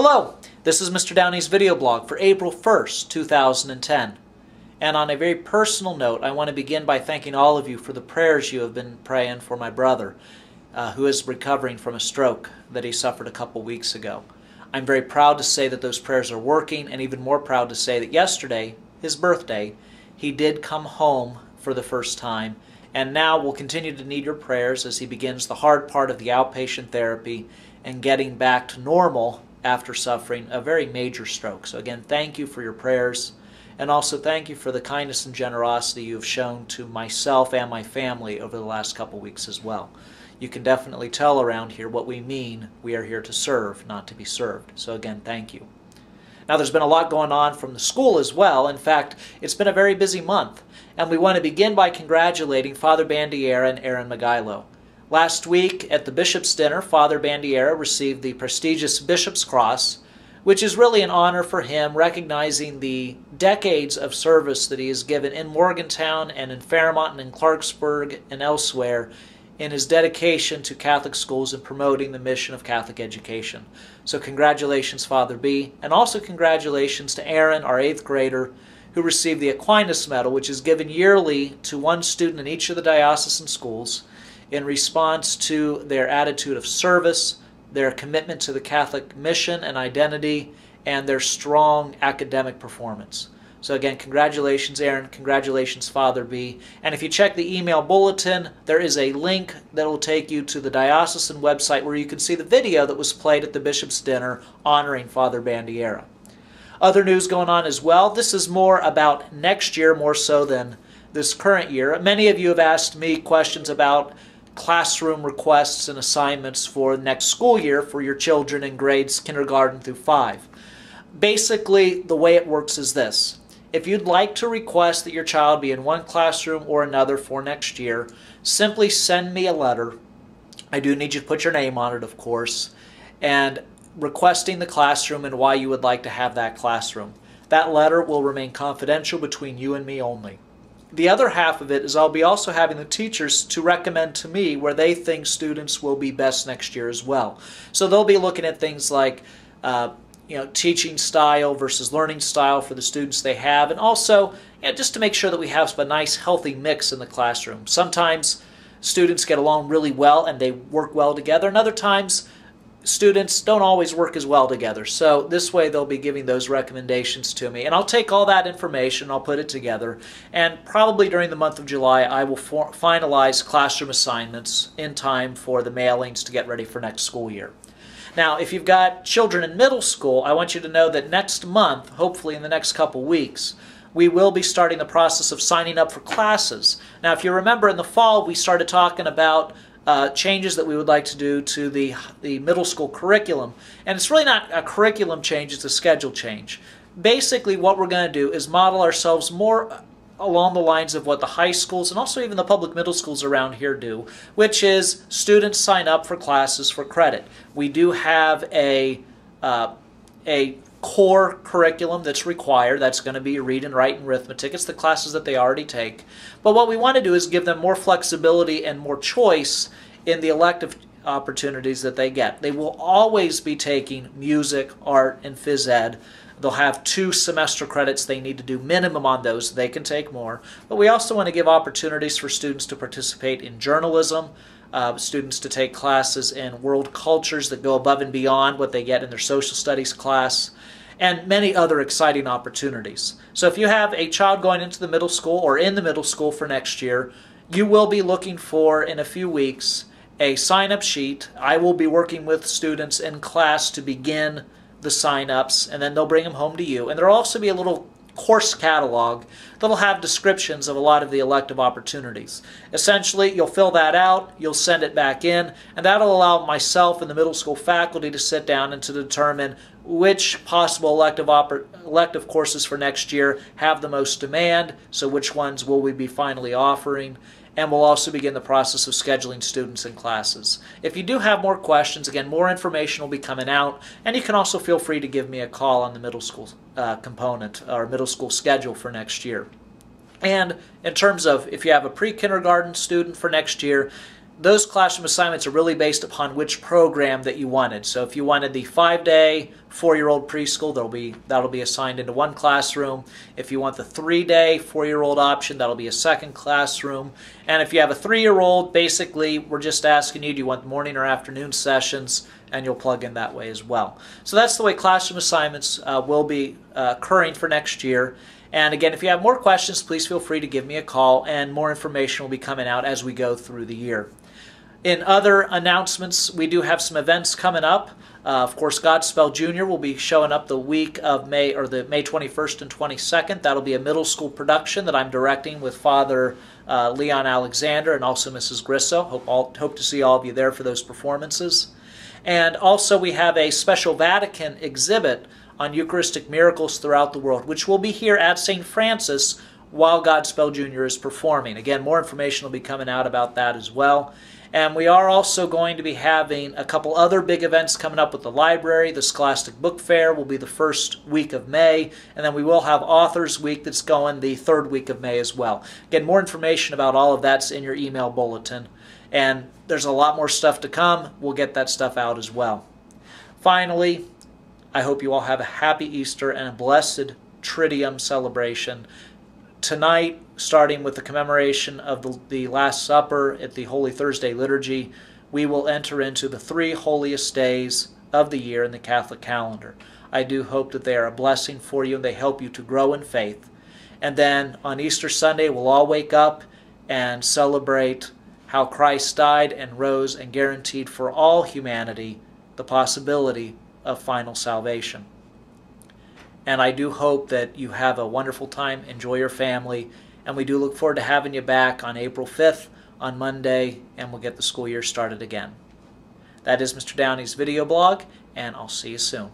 Hello, this is Mr. Downey's video blog for April 1st, 2010. And on a very personal note, I want to begin by thanking all of you for the prayers you have been praying for my brother, who is recovering from a stroke that he suffered a couple weeks ago. I'm very proud to say that those prayers are working, and even more proud to say that yesterday, his birthday, he did come home for the first time, and now will continue to need your prayers as he begins the hard part of the outpatient therapy and getting back to normal after suffering a very major stroke. So again, thank you for your prayers, and also thank you for the kindness and generosity you have shown to myself and my family over the last couple weeks as well. You can definitely tell around here what we mean. We are here to serve, not to be served. So again, thank you. Now there's been a lot going on from the school as well. In fact, it's been a very busy month, and we want to begin by congratulating Father Bandiera and Aaron Magailo. Last week at the Bishop's Dinner, Father Bandiera received the prestigious Bishop's Cross, which is really an honor for him, recognizing the decades of service that he has given in Morgantown and in Fairmont and in Clarksburg and elsewhere in his dedication to Catholic schools and promoting the mission of Catholic education. So congratulations, Father B, and also congratulations to Aaron, our 8th grader, who received the Aquinas Medal, which is given yearly to one student in each of the diocesan schools in response to their attitude of service, their commitment to the Catholic mission and identity, and their strong academic performance. So again, congratulations, Aaron. Congratulations, Father B. And if you check the email bulletin, there is a link that will take you to the diocesan website where you can see the video that was played at the Bishop's Dinner honoring Father Bandiera. Other news going on as well. This is more about next year, more so than this current year. Many of you have asked me questions about classroom requests and assignments for next school year for your children in grades kindergarten through 5. Basically, the way it works is this. If you'd like to request that your child be in one classroom or another for next year, simply send me a letter. I do need you to put your name on it, of course, and requesting the classroom and why you would like to have that classroom. That letter will remain confidential between you and me only. The other half of it is I'll be also having the teachers to recommend to me where they think students will be best next year as well. So they'll be looking at things like teaching style versus learning style for the students they have, and also just to make sure that we have a nice healthy mix in the classroom. Sometimes students get along really well and they work well together, and other times students don't always work as well together. So this way they'll be giving those recommendations to me, and I'll take all that information, I'll put it together, and probably during the month of July I will finalize classroom assignments in time for the mailings to get ready for next school year. Now, if you've got children in middle school, I want you to know that next month, hopefully in the next couple weeks, we will be starting the process of signing up for classes. Now, if you remember in the fall, we started talking about changes that we would like to do to the middle school curriculum. And it's really not a curriculum change, it's a schedule change. Basically, what we're going to do is model ourselves more along the lines of what the high schools and also even the public middle schools around here do, which is students sign up for classes for credit. We do have a core curriculum that's required. That's going to be read and write and arithmetic. It's the classes that they already take. But what we want to do is give them more flexibility and more choice in the elective opportunities that they get. They will always be taking music, art, and phys ed. They'll have 2 semester credits they need to do minimum on those. They can take more. But we also want to give opportunities for students to participate in journalism, students to take classes in world cultures that go above and beyond what they get in their social studies class, and many other exciting opportunities. So if you have a child going into the middle school or in the middle school for next year, you will be looking for, in a few weeks, a sign-up sheet. I will be working with students in class to begin the sign-ups, and then they'll bring them home to you. And there will also be a little course catalog that'll have descriptions of a lot of the elective opportunities. Essentially, you'll fill that out, you'll send it back in, and that'll allow myself and the middle school faculty to sit down and to determine which possible elective courses for next year have the most demand, so which ones will we be finally offering, and we'll also begin the process of scheduling students in classes. If you do have more questions, again, more information will be coming out, and you can also feel free to give me a call on the middle school component or middle school schedule for next year. And in terms of if you have a pre-kindergarten student for next year, those classroom assignments are really based upon which program that you wanted. So if you wanted the 5-day 4-year-old preschool, that'll be assigned into one classroom. If you want the 3-day 4-year-old option, that'll be a second classroom. And if you have a 3-year-old, basically we're just asking you, do you want morning or afternoon sessions? And you'll plug in that way as well. So that's the way classroom assignments will be occurring for next year. And again, if you have more questions, please feel free to give me a call, and more information will be coming out as we go through the year. In other announcements, we do have some events coming up. Of course, Godspell Junior will be showing up the week of May, or the May 21st and 22nd. That'll be a middle school production that I'm directing with Father Leon Alexander and also Mrs. Grisso. Hope to see all of you there for those performances. And also we have a special Vatican exhibit on Eucharistic miracles throughout the world, which will be here at St. Francis while Godspell Junior is performing. Again, more information will be coming out about that as well. And we are also going to be having a couple other big events coming up with the library. The Scholastic Book Fair will be the first week of May, and then we will have Authors Week that's going the third week of May as well. Again, more information about all of that's in your email bulletin. And there's a lot more stuff to come. We'll get that stuff out as well. Finally, I hope you all have a happy Easter and a blessed Triduum celebration. Tonight, starting with the commemoration of the Last Supper at the Holy Thursday liturgy, we will enter into the 3 holiest days of the year in the Catholic calendar. I do hope that they are a blessing for you and they help you to grow in faith. And then on Easter Sunday, we'll all wake up and celebrate how Christ died and rose and guaranteed for all humanity the possibility of final salvation. And I do hope that you have a wonderful time, enjoy your family, and we do look forward to having you back on April 5th on Monday, and we'll get the school year started again. That is Mr. Downey's video blog, and I'll see you soon.